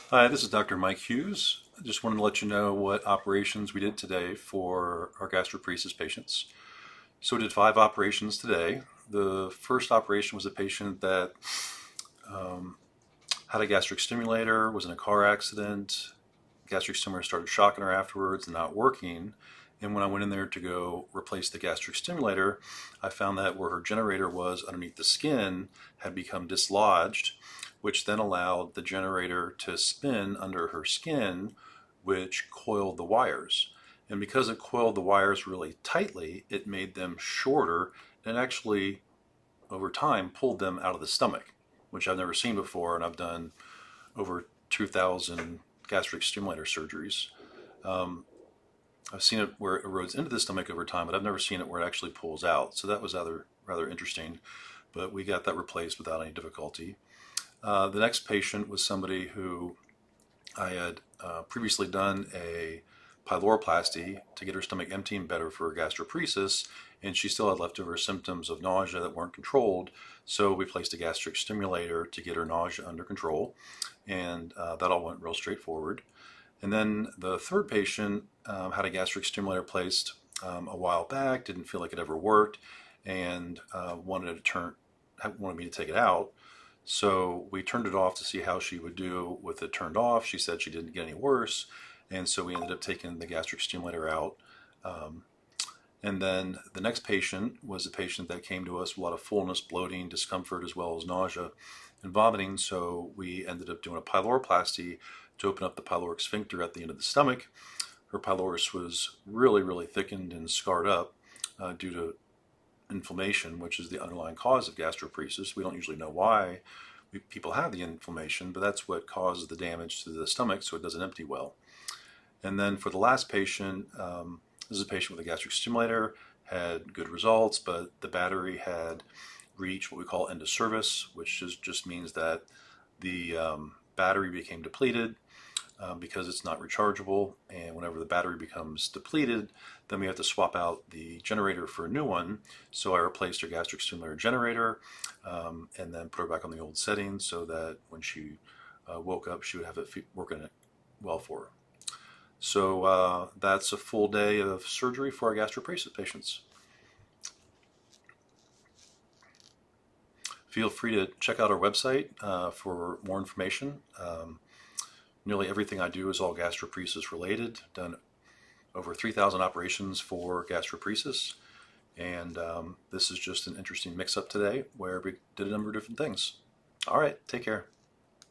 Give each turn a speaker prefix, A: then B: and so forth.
A: Hi, this is Dr. Mike Hughes. I just wanted to let you know what operations we did today for our gastroparesis patients. So we did 5 operations today. The first operation was a patient that had a gastric stimulator, was in a car accident. Gastric stimulator started shocking her afterwards and not working. And when I went in there to go replace the gastric stimulator, I found that where her generator was underneath the skin had become dislodged, which then allowed the generator to spin under her skin, which coiled the wires. And because it coiled the wires really tightly, it made them shorter and actually, over time, pulled them out of the stomach, which I've never seen before, and I've done over 2,000 gastric stimulator surgeries. I've seen it where it erodes into the stomach over time, but I've never seen it where it actually pulls out. So that was rather interesting, but we got that replaced without any difficulty. The next patient was somebody who I had previously done a pyloroplasty to get her stomach emptying better for her gastroparesis, and she still had leftover symptoms of nausea that weren't controlled. So we placed a gastric stimulator to get her nausea under control, and that all went real straightforward. And then the third patient had a gastric stimulator placed a while back, didn't feel like it ever worked, and wanted me to take it out. So we turned it off to see how she would do with it turned off. She said she didn't get any worse, and so we ended up taking the gastric stimulator out. And then the next patient was a patient that came to us with a lot of fullness, bloating, discomfort, as well as nausea and vomiting. So we ended up doing a pyloroplasty to open up the pyloric sphincter at the end of the stomach. Her pylorus was really thickened and scarred up due to inflammation, which is the underlying cause of gastroparesis. We don't usually know why people have the inflammation, but that's what causes the damage to the stomach, so it doesn't empty well. And then for the last patient, this is a patient with a gastric stimulator, had good results, but the battery had reached what we call end of service, which just means that the battery became depleted because it's not rechargeable, and whenever the battery becomes depleted, then we have to swap out the generator for a new one. So I replaced her gastric stimulator generator and then put her back on the old settings so that when she woke up, she would have it working well for her. So that's a full day of surgery for our gastroparesis patients. Feel free to check out our website for more information. Nearly everything I do is all gastroparesis related. Done over 3,000 operations for gastroparesis, and this is just an interesting mix-up today where we did a number of different things. All right, take care.